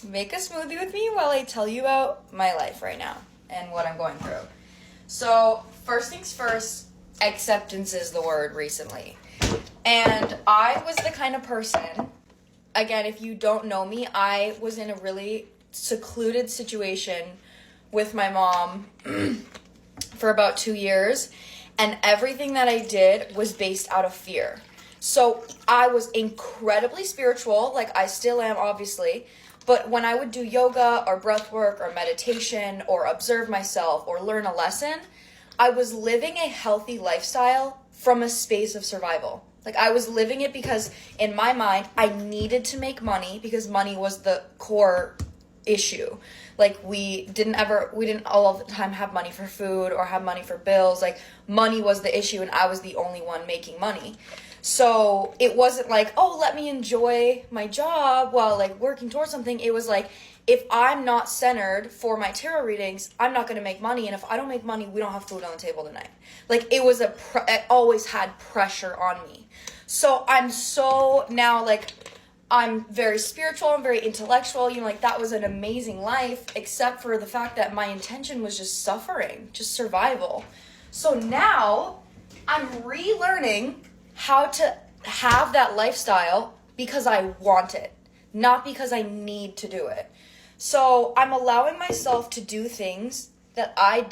make a smoothie with me while I tell you about my life right now and what I'm going through. So, first things first, acceptance is the word recently. And I was the kind of person, again, if you don't know me, I was in a really secluded situation with my mom for about 2 years, and everything that I did was based out of fear. So I was incredibly spiritual, like I still am, obviously, but when I would do yoga or breath work or meditation or observe myself or learn a lesson, I was living a healthy lifestyle from a space of survival. Like I was living it because in my mind, I needed to make money because money was the core issue. Like we didn't all of the time have money for food or have money for bills. Like money was the issue and I was the only one making money. So it wasn't like, oh, let me enjoy my job while like working towards something. It was like, if I'm not centered for my tarot readings, I'm not going to make money. And if I don't make money, we don't have food on the table tonight. Like it was it always had pressure on me. So I'm so now like, I'm very spiritual, I'm very intellectual, like that was an amazing life, except for the fact that my intention was just suffering, just survival. So now I'm relearning how to have that lifestyle because I want it, not because I need to do it. So I'm allowing myself to do things that I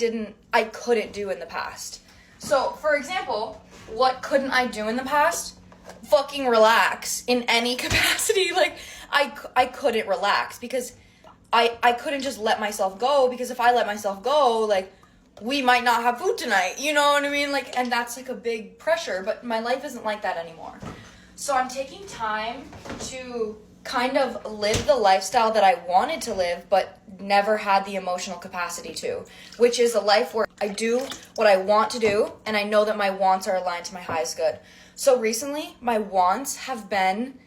couldn't do in the past. So for example, what couldn't I do in the past? Fucking relax in any capacity. Like I couldn't relax because I couldn't just let myself go, because if I let myself go, like we might not have food tonight, you know what I mean? Like, and that's like a big pressure, but my life isn't like that anymore. So I'm taking time to kind of live the lifestyle that I wanted to live, but never had the emotional capacity to, which is a life where I do what I want to do, and I know that my wants are aligned to my highest good. So recently, my wants have been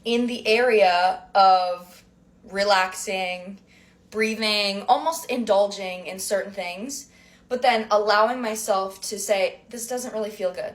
in the area of relaxing, breathing, almost indulging in certain things, but then allowing myself to say, this doesn't really feel good.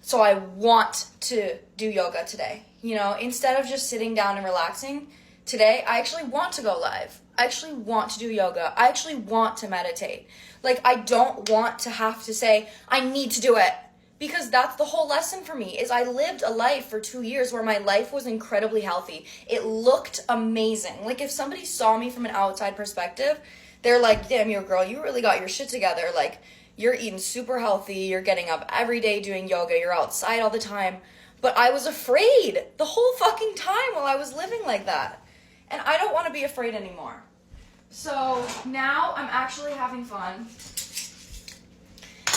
So I want to do yoga today. Instead of just sitting down and relaxing, today I actually want to go live. I actually want to do yoga. I actually want to meditate. Like, I don't want to have to say, I need to do it. Because that's the whole lesson for me, is I lived a life for 2 years where my life was incredibly healthy. It looked amazing. Like, if somebody saw me from an outside perspective, they're like, damn, girl, you really got your shit together. Like, you're eating super healthy. You're getting up every day doing yoga. You're outside all the time. But I was afraid the whole fucking time while I was living like that. And I don't want to be afraid anymore. So now I'm actually having fun.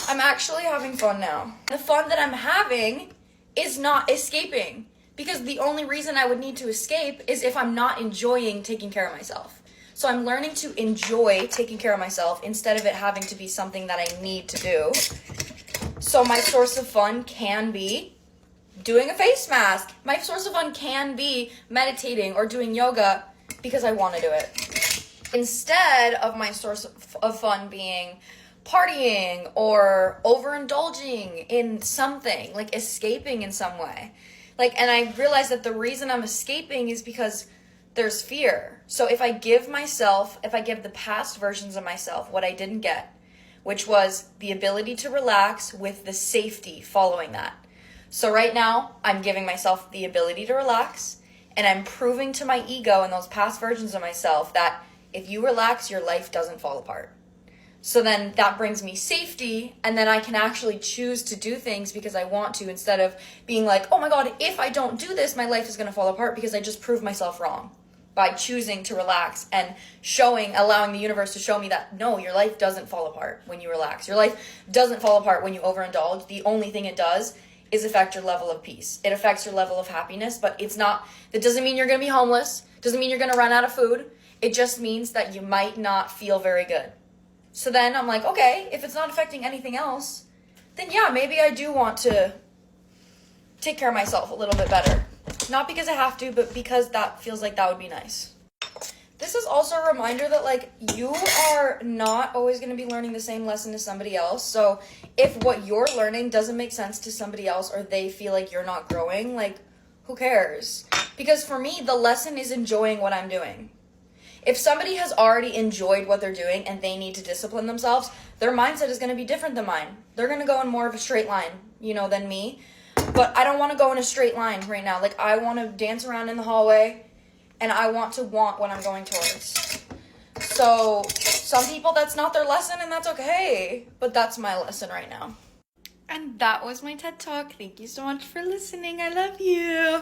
I'm actually having fun now. The fun that I'm having is not escaping, because the only reason I would need to escape is if I'm not enjoying taking care of myself. So I'm learning to enjoy taking care of myself instead of it having to be something that I need to do. So my source of fun can be doing a face mask. My source of fun can be meditating or doing yoga because I want to do it. Instead of my source of fun being partying or overindulging in something, like escaping in some way. Like, and I realized that the reason I'm escaping is because there's fear. So if I give the past versions of myself what I didn't get, which was the ability to relax with the safety following that. So right now, I'm giving myself the ability to relax, and I'm proving to my ego and those past versions of myself that if you relax, your life doesn't fall apart. So then that brings me safety, and then I can actually choose to do things because I want to, instead of being like, oh my God, if I don't do this, my life is going to fall apart, because I just proved myself wrong by choosing to relax and allowing the universe to show me that, no, your life doesn't fall apart when you relax. Your life doesn't fall apart when you overindulge. The only thing it does is affect your level of peace. It affects your level of happiness, but that doesn't mean you're going to be homeless. Doesn't mean you're going to run out of food. It just means that you might not feel very good. So then I'm like, okay, if it's not affecting anything else, then yeah, maybe I do want to take care of myself a little bit better. Not because I have to, but because that feels like that would be nice. This is also a reminder that, like, you are not always going to be learning the same lesson as somebody else. So if what you're learning doesn't make sense to somebody else, or they feel like you're not growing, like, who cares? Because for me, the lesson is enjoying what I'm doing. If somebody has already enjoyed what they're doing and they need to discipline themselves, their mindset is going to be different than mine. They're going to go in more of a straight line, than me. But I don't want to go in a straight line right now. Like, I want to dance around in the hallway, and I want to want what I'm going towards. So, some people, that's not their lesson, and that's okay. But that's my lesson right now. And that was my TED Talk. Thank you so much for listening. I love you.